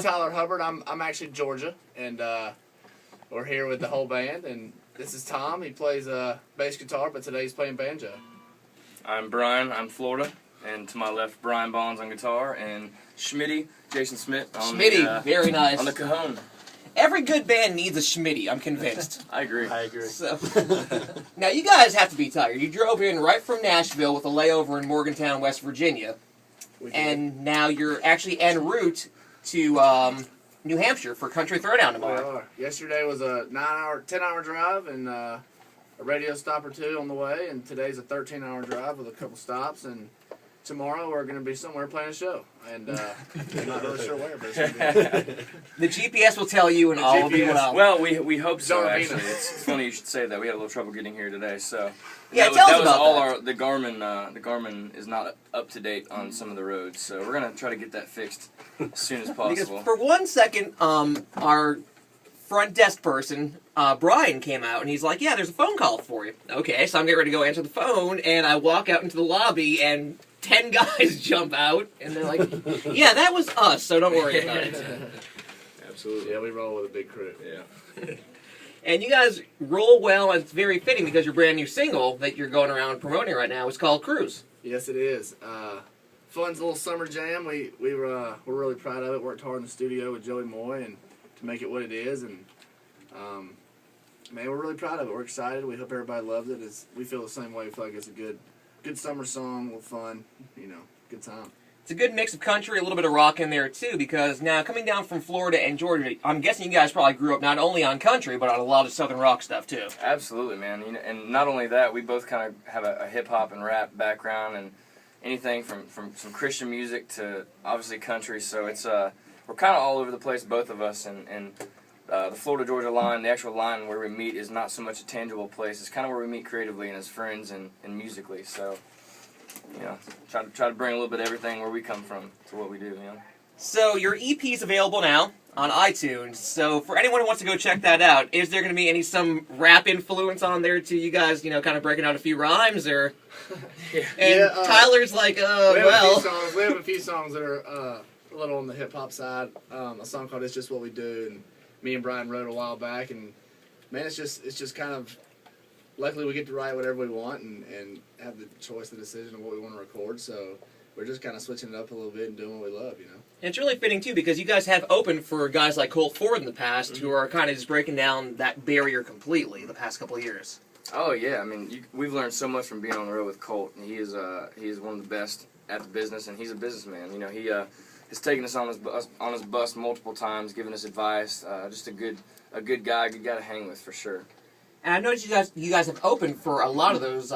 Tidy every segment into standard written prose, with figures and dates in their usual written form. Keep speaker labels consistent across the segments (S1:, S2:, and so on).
S1: Tyler Hubbard. I'm actually Georgia, and we're here with the whole band. And this is Tom. He plays bass guitar, but today he's playing banjo.
S2: I'm Brian. I'm Florida, and to my left, Brian Bonds on guitar, and Schmitty, Jason Smith on
S3: very nice.
S2: on the cajon.
S3: Every good band needs a Schmitty, I'm convinced.
S2: I agree.
S3: So, now, you guys have to be tired. You drove in right from Nashville with a layover in Morgantown, West Virginia. And now you're actually en route to New Hampshire for Country Throwdown tomorrow.
S1: We are. Yesterday was a 10-hour drive and a radio stop or two on the way. And today's a 13-hour drive with a couple stops. And tomorrow we're going to be somewhere playing a show. And I'm not really sure where, but it's going to be.
S3: The GPS will tell you, and all will be well.
S2: Well, we hope so, actually. It's funny you should say that. We had a little trouble getting here today, so...
S3: Yeah, tell us about
S2: all that. The Garmin is not up to date on some of the roads, so we're going to try to get that fixed as soon as possible.
S3: Because for 1 second, our front desk person, Brian, came out, and he's like, yeah, there's a phone call for you. Okay, so I'm getting ready to go answer the phone, and I walk out into the lobby, and 10 guys jump out, and they're like, yeah, that was us, so don't worry about it.
S1: Absolutely. Yeah, we roll with a big crew.
S2: Yeah.
S3: And you guys roll well, and it's very fitting because your brand new single that you're going around promoting right now is called Cruise.
S1: Yes, it is. Fun's little summer jam. We're really proud of it. Worked hard in the studio with Joey Moy and to make it what it is. And man, we're really proud of it. We're excited. We hope everybody loves it. We feel the same way. We feel like it's a good summer song, a little fun, good time.
S3: It's a good mix of country, a little bit of rock in there, too, because now coming down from Florida and Georgia, I'm guessing you guys probably grew up not only on country, but on a lot of southern rock stuff, too.
S2: Absolutely, man. And not only that, we both kind of have a hip-hop and rap background, and anything from some Christian music to, obviously, country, so it's we're kind of all over the place, both of us, and the Florida-Georgia line, the actual line where we meet is not so much a tangible place. It's kind of where we meet creatively and as friends and musically, so... try to bring a little bit of everything where we come from to what we do,
S3: So your EP is available now on iTunes. So for anyone who wants to go check that out, is there going to be some rap influence on there to you guys, kind of breaking out a few rhymes, or? And Tyler's like,
S1: we have a few songs that are a little on the hip hop side. A song called "It's Just What We Do," and me and Brian wrote a while back, and man, it's just kind of. Luckily, we get to write whatever we want and have the choice, the decision of what we want to record. So we're just kind of switching it up a little bit and doing what we love,
S3: And it's really fitting, too, because you guys have opened for guys like Colt Ford in the past who are kind of just breaking down that barrier completely the past couple of years.
S2: Oh, yeah. I mean, we've learned so much from being on the road with Colt. He is one of the best at the business, and he's a businessman. He has taken us on his bus multiple times, given us advice. Just a good guy to hang with, for sure.
S3: And I noticed you guys have opened for a lot of those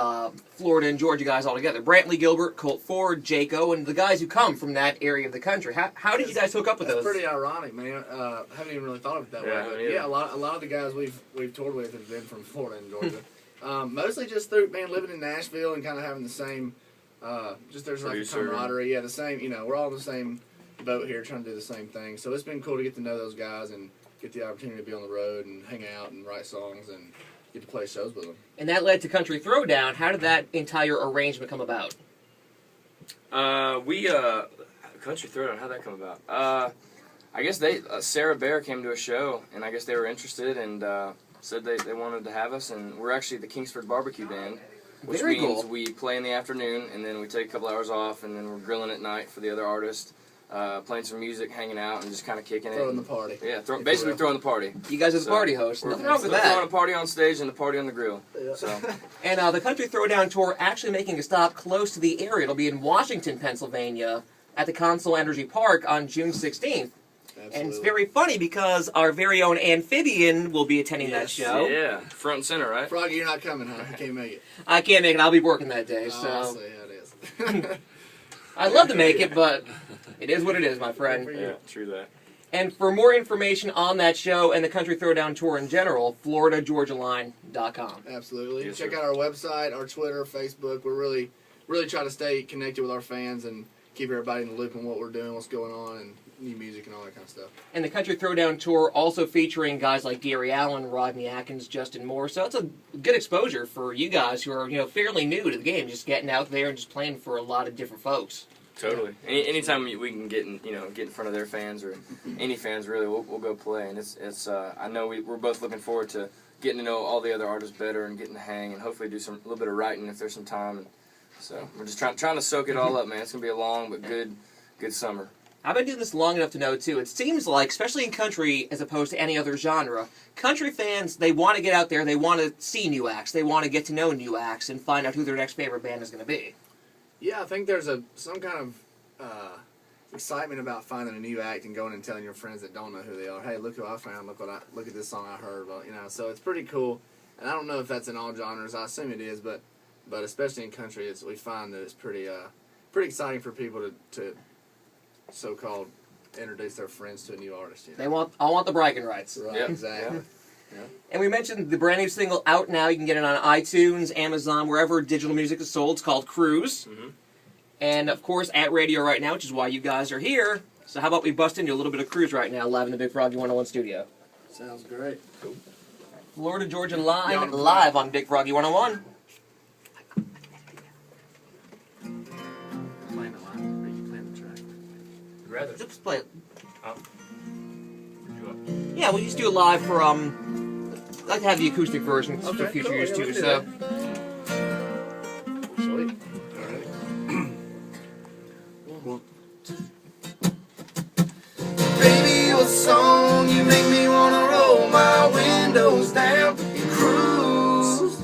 S3: Florida and Georgia guys all together. Brantley Gilbert, Colt Ford, Jaco, and the guys who come from that area of the country. How did you guys hook up with those?
S1: That's pretty ironic, man. I haven't even really thought of it that way. But yeah, a lot of the guys we've toured with have been from Florida and Georgia. Mostly just through living in Nashville and kind of having the same. There's like a camaraderie. Yeah, the same. We're all in the same boat here, trying to do the same thing. So it's been cool to get to know those guys and get the opportunity to be on the road and hang out and write songs and get to play shows with them.
S3: And that led to Country Throwdown. How did that entire arrangement come about?
S2: Country Throwdown, how'd that come about? I guess Sarah Bear came to a show, and I guess they were interested and said they wanted to have us, and we're actually the Kingsford Barbecue Band, which means we play in the afternoon, and then we take a couple hours off, and then we're grilling at night for the other artists. Playing some music, hanging out, and just kind of kicking
S1: throwing the party.
S2: Yeah, basically throwing the party.
S3: You guys are the party hosts. Nothing wrong with that.
S2: Throwing a party on stage and the party on the grill. Yeah. So.
S3: And the Country Throwdown Tour actually making a stop close to the area. It'll be in Washington, Pennsylvania, at the Consol Energy Park on June 16th. Absolutely. And it's very funny because our very own Phibian will be attending that show.
S2: Yeah, front and center, right?
S1: Froggy, you're not coming, huh? You can't make it.
S3: I can't make it. I'll be working that day. So.
S1: I'll see how it is.
S3: I'd love to make it, but it is what it is, my friend.
S2: Yeah, true that.
S3: And for more information on that show and the Country Throwdown Tour in general, FloridaGeorgiaLine.com.
S1: Absolutely. Yes, check out our website, our Twitter, Facebook. We're really trying to stay connected with our fans and keep everybody in the loop on what we're doing, what's going on, and new music and all that kind of stuff.
S3: And the Country Throwdown Tour also featuring guys like Gary Allen, Rodney Atkins, Justin Moore. So it's a good exposure for you guys who are fairly new to the game, just getting out there and just playing for a lot of different folks.
S2: Totally. Anytime we can get in front of their fans or any fans really, we'll go play. And it's I know we're both looking forward to getting to know all the other artists better and getting to hang and hopefully do a little bit of writing if there's some time. And so we're just trying to soak it all up, man. It's gonna be a long but good summer.
S3: I've been doing this long enough to know, too. It seems like, especially in country as opposed to any other genre, country fans, they want to get out there, they want to see new acts, they want to get to know new acts and find out who their next favorite band is going to be.
S1: Yeah, I think there's some kind of excitement about finding a new act and going and telling your friends that don't know who they are, hey, look who I found, look at this song I heard. Well, so it's pretty cool. And I don't know if that's in all genres. I assume it is, but especially in country, we find that it's pretty exciting for people to so-called introduce their friends to a new artist.
S3: They want the bragging rights.
S1: Right,
S2: yep.
S1: Exactly. Yeah.
S3: And we mentioned the brand new single out now. You can get it on iTunes, Amazon, wherever digital music is sold. It's called Cruise.
S2: Mm-hmm.
S3: And, of course, at radio right now, which is why you guys are here. So how about we bust into a little bit of Cruise right now, live in the Big Froggy 101 studio.
S1: Sounds great. Cool.
S3: Florida Georgia Line, live on Big Froggy 101.
S2: Playing the line, or are you playing the track? Rather.
S3: Just play it.
S2: Oh.
S3: Yeah, we'll just do it live for, I'd like to have the acoustic version for future use, too, so...
S1: Sweet.
S4: Baby, your song, you make me wanna roll my windows down and cruise.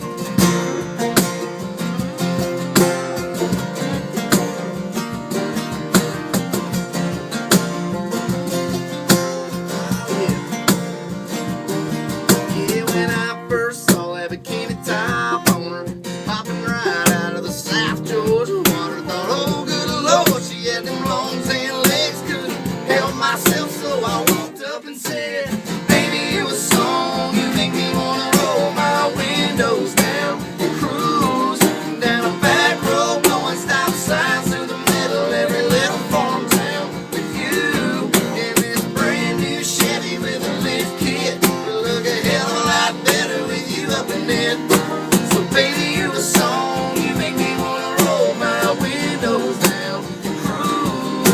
S4: Yeah, when I first saw that bikini top on her, popping right out of the South Georgia water, thought, oh good Lord, she had them long tan legs, couldn't help myself, so I walked up and said, baby, you a song, you make me wanna roll my windows down and cruise down a back road, blowing stop signs through the middle of every little farm town with you in this brand new Chevy with a lift kit. It'll look a hell of a lot better with you up in it. So baby, you a song, you make me wanna roll my windows down and cruise.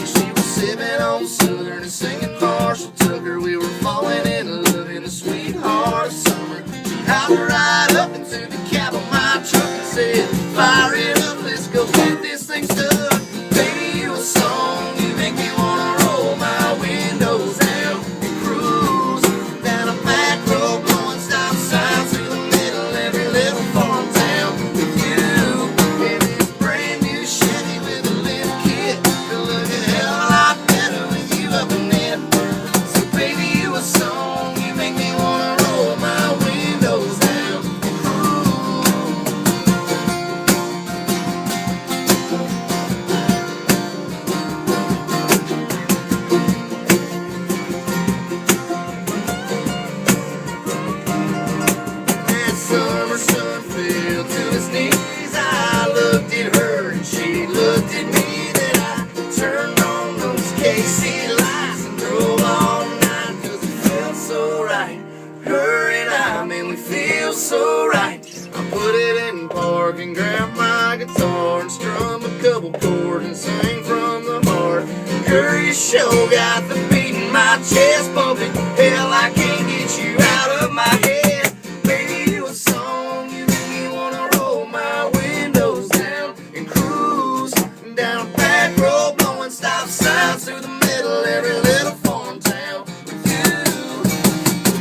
S4: She was sipping on Southern and singing Marshall Tucker. We were falling in love in the sweetheart of summer. She hopped right up into the cab of my truck and said, fire it up, let's go get this thing stuck. Baby, you a song, you make me wanna roll my windows down and cruise down a back road, blowing stop signs through the middle of every little farm town with you in this brand new Chevy with a lift kit. It'll look a hell of a lot better with you up in it. So baby, you a song, you make me wanna roll my windows down and cruise. That summer sun fell to his knees. I looked at her and she looked at me. Then I turned on those KC lights and drove all night 'cause it felt so right. Her and I, man, we feel so right. I put it in park and grabbed my guitar and strum a couple chords and sang from the heart. Girl, you sure got the beat in my chest pumping. Hell, I can't get you out of my head. Baby, you a song, you make me wanna roll my windows down and cruise down a back road, blowing stop signs through the middle of every little farm town with you.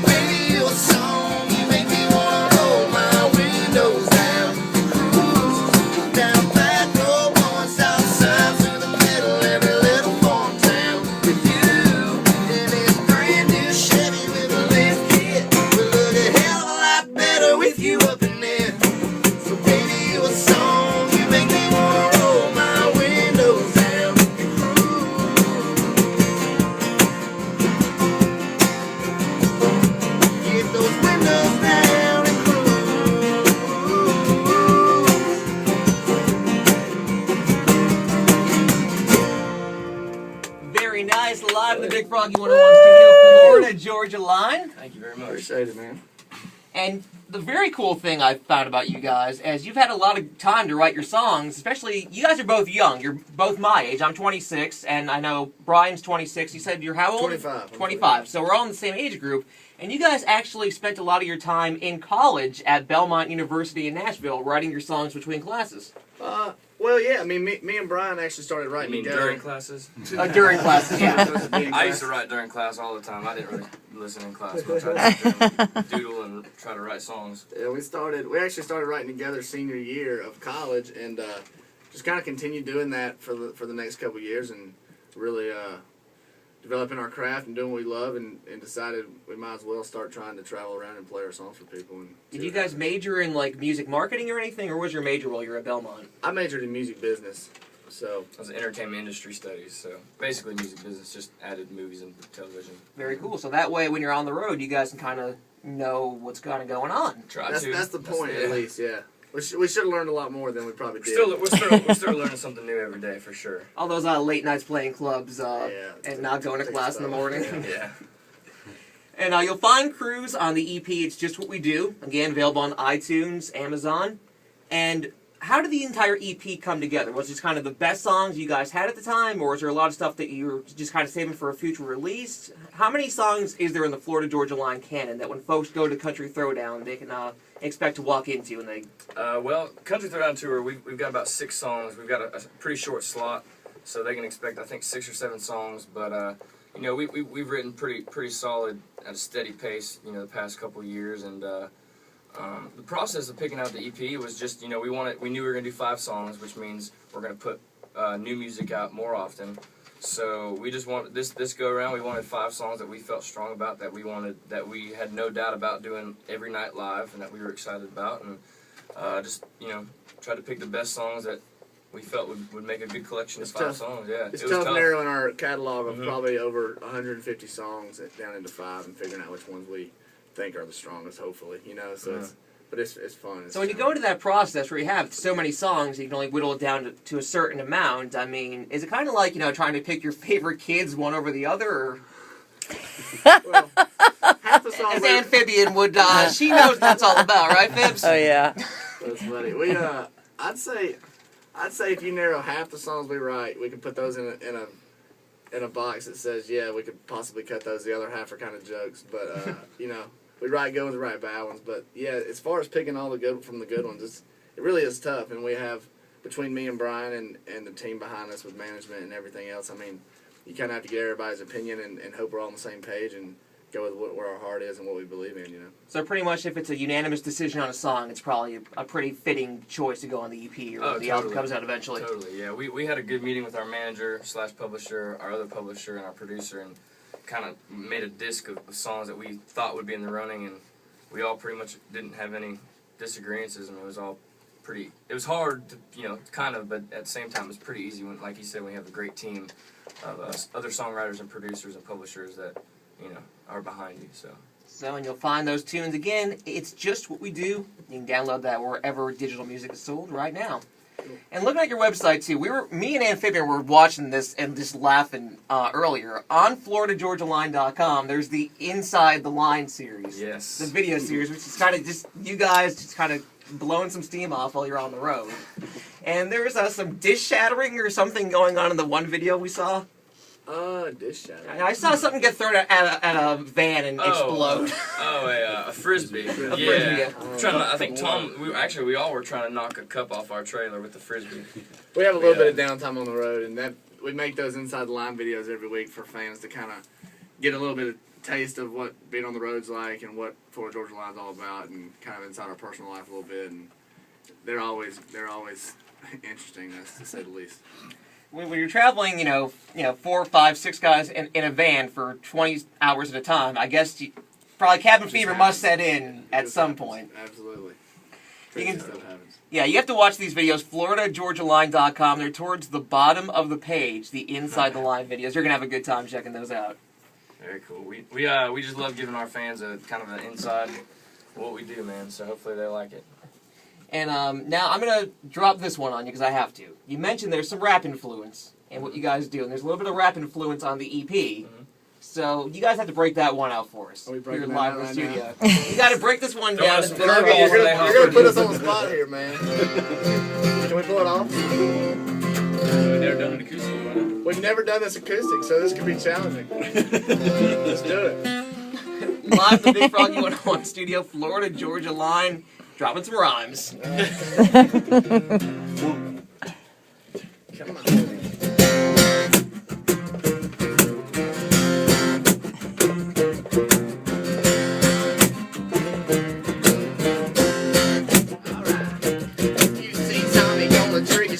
S4: Baby, you a song, you make me wanna roll my windows down and cruise down a back road, blowing stop signs through the middle of every little farm town with you in this brand new Chevy with a lift kit. We'll look a hell of a lot better with you up in there. So baby, you a song, you make me wanna roll my windows down and cruise. Get those windows down and cruise.
S3: Very nice, live in the Big Froggy 101 studio, Florida Georgia Line.
S2: Thank you very much.
S1: Appreciate it, man.
S3: And the very cool thing I've found about you guys is you've had a lot of time to write your songs, especially, you guys are both young. You're both my age. I'm 26, and I know Brian's 26. You said you're how old?
S1: 25.
S3: 25. So we're all in the same age group. And you guys actually spent a lot of your time in college at Belmont University in Nashville writing your songs between classes.
S1: Well, yeah, I mean, me and Brian actually started writing together.
S2: During classes?
S3: During classes, yeah.
S2: I used to write during class all the time. I didn't really listen in class much. I just doodle and try to write songs.
S1: Yeah, we actually started writing together senior year of college, and just kind of continued doing that for the next couple of years, and really developing our craft and doing what we love, and decided we might as well start trying to travel around and play our songs for people. And
S3: did you guys major in like music marketing or anything, or was your major while you were at Belmont?
S1: I majored in music business, so
S2: I was in entertainment industry studies, so basically music business, just added movies and television.
S3: Very cool. So that way, when you're on the road, you guys can kind of know what's kind of going on.
S1: That's the point, at least, yeah. We should have learned a lot more than we probably did.
S2: We're still learning something new every day, for sure.
S3: All those late nights playing clubs and not going to class in the morning.
S2: Yeah.
S3: And you'll find Cruise on the EP, It's Just What We Do. Again, available on iTunes, Amazon. And how did the entire EP come together? Was it just kind of the best songs you guys had at the time, or was there a lot of stuff that you were just kind of saving for a future release? How many songs is there in the Florida-Georgia Line canon that when folks go to Country Throwdown, they can expect to walk into? And they
S2: well, Country Throwdown Tour, we've got about 6 songs. We've got a pretty short slot, so they can expect, I think, 6 or 7 songs. But we've written pretty solid at a steady pace, the past couple of years, and the process of picking out the EP was just, we knew we were going to do 5 songs, which means we're going to put new music out more often. So we just wanted this go around. We wanted 5 songs that we felt strong about, that we had no doubt about doing every night live, and that we were excited about, and tried to pick the best songs that we felt would make a good collection of 5 songs. Yeah,
S1: it's tough narrowing our catalog of probably over 150 songs down into 5 and figuring out which ones we think are the strongest, hopefully, so it's fun.
S3: So when you go into that process where you have so many songs, you can only whittle it down to a certain amount. I mean, is it kind of like, trying to pick your favorite kids one over the other? Or?
S1: Well, half the songs
S3: as Phibian would, she knows what that's all about, right, Phibs?
S5: Oh yeah.
S1: That's funny. I'd say if you narrow half the songs we write, we can put those in a box that says, yeah, we could possibly cut those. The other half are kind of jokes, but we write good ones, we write bad ones. But yeah, as far as picking all the good from the good ones, it really is tough. And we have, between me and Brian and the team behind us with management and everything else, I mean, you kind of have to get everybody's opinion and hope we're all on the same page and go with where our heart is and what we believe in,
S3: So pretty much if it's a unanimous decision on a song, it's probably a pretty fitting choice to go on the EP or when the album comes out eventually.
S2: Totally, yeah. We had a good meeting with our manager / publisher, our other publisher, and our producer, and kind of made a disc of songs that we thought would be in the running, and we all pretty much didn't have any disagreements, and it was all pretty, it was hard to, kind of, but at the same time it was pretty easy when, like you said, we have a great team of other songwriters and producers and publishers that, are behind you,
S3: So, and you'll find those tunes again. It's Just What We Do. You can download that wherever digital music is sold right now. And looking at your website too, me and Phibian were watching this and just laughing earlier. On FloridaGeorgiaLine.com, there's the Inside the Line series.
S2: Yes.
S3: The video series, which is kind of just you guys just kind of blowing some steam off while you're on the road. And there's some dish shattering or something going on in the one video we saw.
S1: Dish shattering.
S3: I saw something get thrown at a van and explode.
S2: A frisbee.
S3: Yeah.
S2: I think Tom. We all were trying to knock a cup off our trailer with the frisbee.
S1: We have a little bit of downtime on the road, and we make those Inside the Line videos every week for fans to kind of get a little bit of taste of what being on the road's like and what Florida Georgia Line's all about, and kind of inside our personal life a little bit. And they're always interesting, to say the least.
S3: When you're traveling, 4, 5, 6 guys in a van for 20 hours at a time, I guess probably cabin fever must set in at some point.
S1: Absolutely.
S3: You have to watch these videos, FloridaGeorgiaLine.com. They're towards the bottom of the page, the Inside the Line videos. You're going to have a good time checking those out.
S2: Very cool. We just love giving our fans a kind of an inside what we do, man, so hopefully they like it.
S3: And now I'm going to drop this one on you because I have to. You mentioned there's some rap influence in what you guys do, and there's a little bit of rap influence on the EP. Mm-hmm. So you guys have to break that one out for us.
S1: Are we breaking
S3: Here
S1: that
S3: live
S1: out
S3: in the
S1: right
S3: studio. You got to break this one down.
S2: us
S3: to
S2: curveballs.
S1: You're
S2: You're
S1: gonna put us on the spot here, man. Can we pull it off?
S5: We've never done an acoustic one.
S1: We've never done this acoustic, so this could be challenging. Let's do it.
S3: Live the Big Froggy 101 studio, Florida Georgia line, dropping some rhymes.
S1: Come on.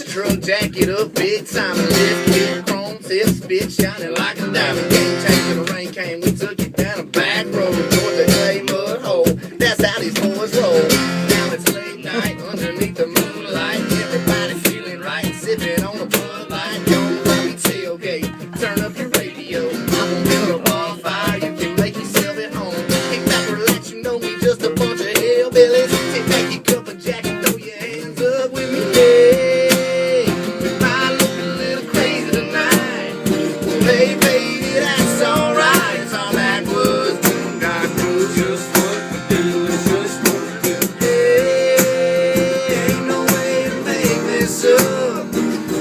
S1: Truck jacket up, big time, lift kit, chrome tip, spit shining like a diamond. Game changer, the rain came, we took it down a back road, Georgia clay mud hole. That's how these boys roll. Now it's late night underneath the moonlight, everybody feeling right, sipping on a Bud Light. Don't let me tailgate, turn up your radio. I'm gonna build a bonfire, you can make yourself at home. Kick back, relax, you know me, just a bunch of hillbillies. Take back your cup of jack and throw your hands up with me, yeah. Hey baby, that's alright. It's all that was boondock blues. Just what we do, it's just what we do. Hey, ain't no way to make this up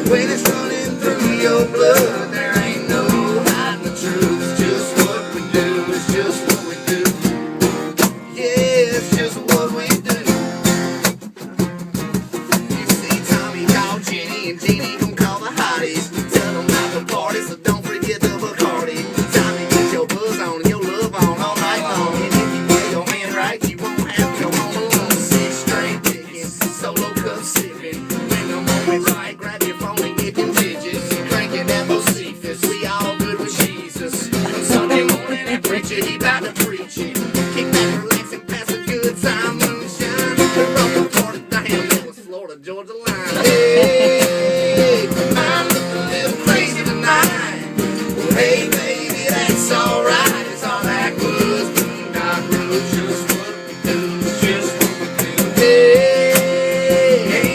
S1: when it's running through your blood. There ain't no hiding the truth. It's just what we do, it's just what we do. Yeah, it's just what we do. You see Tommy call Jenny and Jeannie gon' call the hotties. Tell them not to party, so don't forget the Bacardi. Tommy, get your buzz on and your love on all night long. And if you play your hand right, you won't have to go home alone. 6 straight picking, solo cup sipping. When the moment's right, grab your phone and get them digits. Cranking that Josephus, we all good with Jesus. On Sunday morning, that preacher, he bout to preach it. Kick back, relax, and pass a good time, moonshine. We're off the party down, that was Florida, Georgia line. Hey, I'm looking a little crazy tonight. Well, hey, baby, that's alright. It's all that blues, boondock blues. Just what we do, it's just what we do. Hey,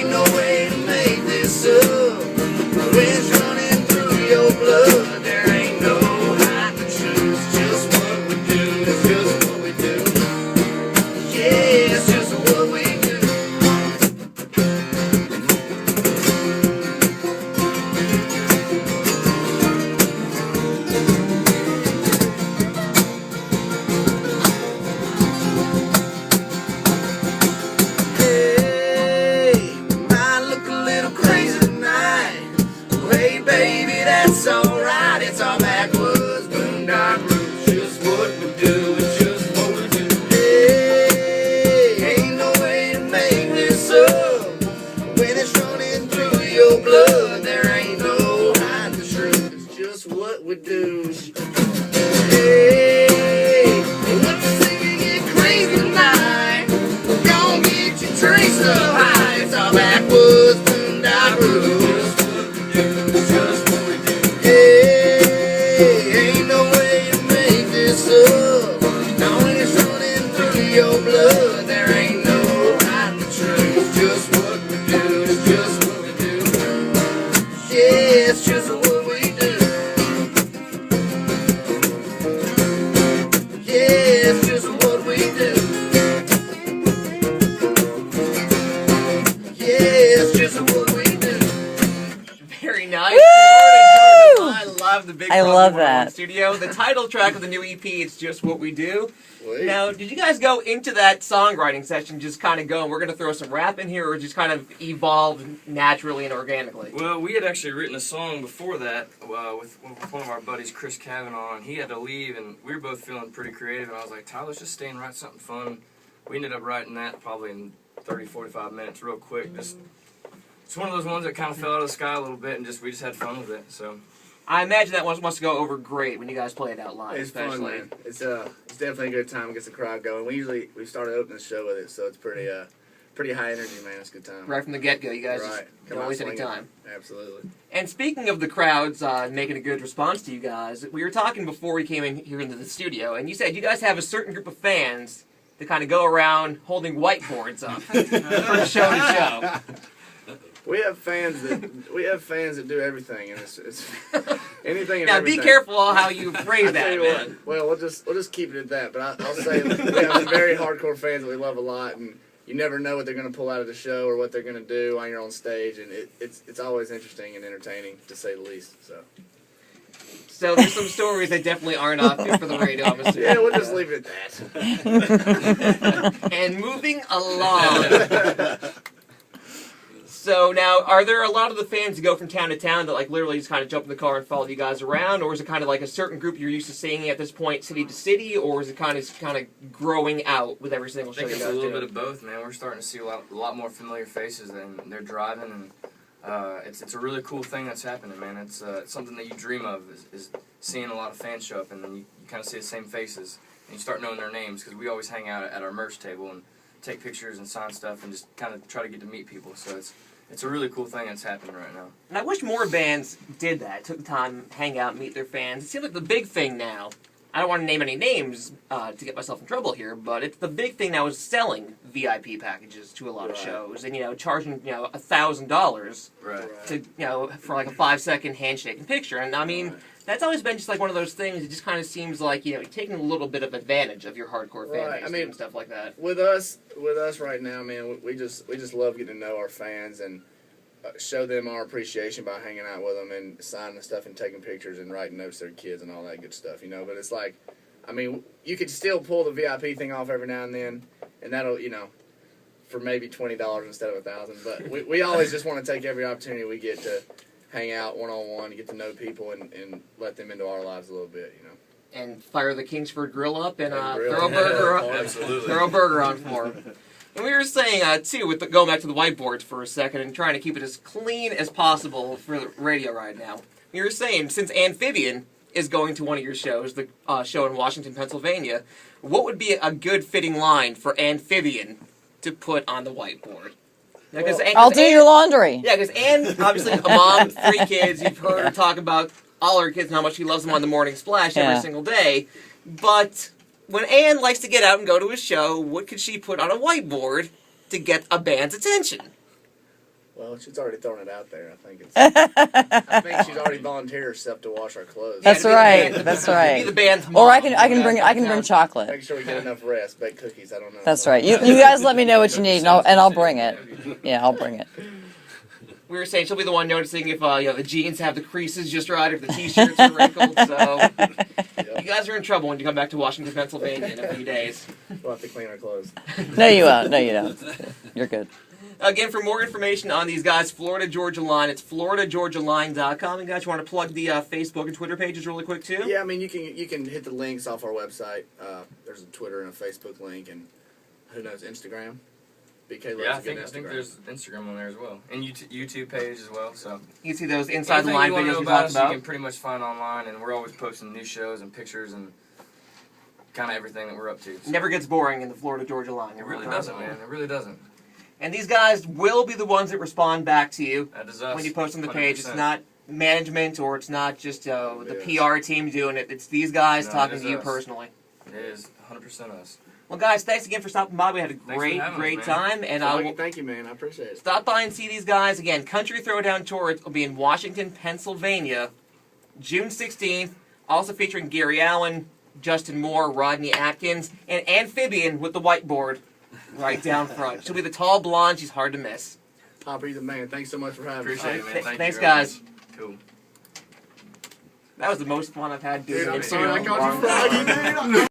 S1: ain't no way to make this up when it's running through your blood. There ain't no hiding the truth. It's just what we do, it's just what we do. Yeah, it's just what we do. Hey, might look a little crazy tonight. Hey, baby, that's alright. It's all backwoods, boondock roots. Just what we do, it's just what we do. Hey, ain't no way to make this up when it's running through your blood. There ain't no hiding the truth. It's just what we do. Hey, what you say you get crazy tonight? Gonna get your drinks up high. It's all backwoods, boondock roots. It's just what we do. Hey, ain't no way to make this up. Now when it's running through your blood, there ain't no hiding the truth. It's just what we do. It's just what we do. Yeah, it's just what we do. Yeah, it's just what we do. Yeah, it's just what we do.
S3: Very nice. Florida Georgia line, live the Big
S6: I
S3: Froggy
S6: love
S3: 101
S6: that.
S3: studio. The title track of the new EP, It's Just What We Do.
S1: Wait.
S3: Now, did you guys go into that songwriting session just kind of going, we're going to throw some rap in here, or just kind of evolved naturally and organically?
S2: Well, we had actually written a song before that with one of our buddies, Chris Kavanaugh, and he had to leave, and we were both feeling pretty creative, and I was like, Tyler, let's just stay and write something fun. We ended up writing that probably in 30, 45 minutes, real quick. Just it's one of those ones that kind of fell out of the sky a little bit, and we just had fun with it. So
S3: I imagine that one must go over great when you guys play it out live,
S1: It's
S3: especially.
S1: fun, man. It's definitely a good time. It gets the crowd going. We started opening the show with it, so it's pretty high energy, man. It's a good time.
S3: Right from the get-go, you guys
S1: Right.
S3: don't waste any
S1: swinging.
S3: time.
S1: Absolutely.
S3: And speaking of the crowds making a good response to you guys, we were talking before we came in here into the studio, and you said you guys have a certain group of fans that kind of go around holding whiteboards up from show to show.
S1: We have fans that do everything, and it's anything. And
S3: now,
S1: everything.
S3: be careful how you phrase that, man.
S1: Well, we'll just keep it at that. But I'll say we have some very hardcore fans that we love a lot, and you never know what they're going to pull out of the show or what they're going to do while you're on stage, and it's always interesting and entertaining to say the least.
S3: So there's some stories that definitely aren't fit for the radio, I'm assuming.
S1: Yeah, we'll just leave it at that.
S3: And moving along. So now, are there a lot of the fans that go from town to town that like literally just kind of jump in the car and follow you guys around, or is it kind of like a certain group you're used to seeing at this point, city to city, or is it kind of growing out with every single show
S2: I think
S3: you
S2: it's
S3: guys
S2: a little
S3: do?
S2: bit of both, man. We're starting to see a lot more familiar faces, and they're driving, and it's a really cool thing that's happening, man. It's something that you dream of is seeing a lot of fans show up, and then you kind of see the same faces, and you start knowing their names because we always hang out at our merch table and take pictures and sign stuff and just kind of try to get to meet people. So it's a really cool thing that's happening right now.
S3: And I wish more bands did that, took the time, hang out, meet their fans. It seems like the big thing now, I don't want to name any names to get myself in trouble here, but it's the big thing now is selling VIP packages to a lot of shows and, charging, $1,000 to, for like a 5-second handshake and picture. And I mean, that's always been just like one of those things. It just kind of seems like, you're taking a little bit of advantage of your hardcore fan base and stuff like that.
S1: With us right now, man, we just love getting to know our fans and show them our appreciation by hanging out with them and signing stuff and taking pictures and writing notes to their kids and all that good stuff, But it's like, you could still pull the VIP thing off every now and then, and that'll, for maybe $20 instead of $1,000. But we always just want to take every opportunity we get to hang out one-on-one, get to know people, and let them into our lives a little bit,
S3: And fire the Kingsford Grill up and
S1: throw
S3: a burger on for them. And we were saying, too, with going back to the whiteboards for a second and trying to keep it as clean as possible for the radio right now, we were saying, since Phibian is going to one of your shows, the show in Washington, Pennsylvania, what would be a good fitting line for Phibian to put on the whiteboard?
S6: I'll do your laundry.
S3: Yeah, because Ann, obviously a mom, 3 kids, you've heard her talk about all her kids and how much she loves them on the Morning Splash every single day, but when Ann likes to get out and go to a show, what could she put on a whiteboard to get a band's attention?
S1: Well, she's already thrown it out there. I think she's already volunteered herself to wash our clothes.
S6: That's right. That's right.
S3: Be the band's mom.
S6: Or I can bring chocolate.
S1: Make sure we get enough rest. Bake cookies. I don't know.
S6: That's right. You guys let me know what you need, and I'll bring it. Yeah, I'll bring it.
S3: We were saying she'll be the one noticing if the jeans have the creases just right, if the t-shirts are wrinkled. So you guys are in trouble when you come back to Washington, Pennsylvania in a few days.
S1: We'll have to clean our clothes.
S6: No, you won't. No, you don't. You're good.
S3: Again, for more information on these guys, Florida Georgia Line, it's floridageorgialine.com. And guys, you want to plug the Facebook and Twitter pages really quick too?
S1: Yeah, you can hit the links off our website. There's a Twitter and a Facebook link, and who knows, Instagram.
S2: I think there's Instagram on there as well, and YouTube page as well. So
S3: you can see those inside the line videos we
S2: talked
S3: about.
S2: You can pretty much find online, and we're always posting new shows and pictures and kind of everything that we're up to. So.
S3: Never gets boring in the Florida Georgia Line.
S2: It really doesn't, man. It really doesn't.
S3: And these guys will be the ones that respond back to you
S2: when
S3: you post on the page.
S2: 100%.
S3: It's not management or it's not just the PR team doing it. It's these guys talking to you personally.
S2: It is 100% us.
S3: Well, guys, thanks again for stopping by. We had a great time. And
S1: thank you, man. I appreciate it.
S3: Stop by and see these guys. Again, Country Throwdown Tour will be in Washington, Pennsylvania, June 16th. Also featuring Gary Allen, Justin Moore, Rodney Atkins, and Phibian with the whiteboard right down front. She'll be the tall blonde. She's hard to miss.
S1: Hopper, you're the man. Thanks so much for having me.
S2: Appreciate it, man.
S3: Thanks, guys.
S2: Cool.
S3: That was the most fun I've had doing
S1: Dude, I'm
S3: it.
S1: sorry I called you Froggy, dude.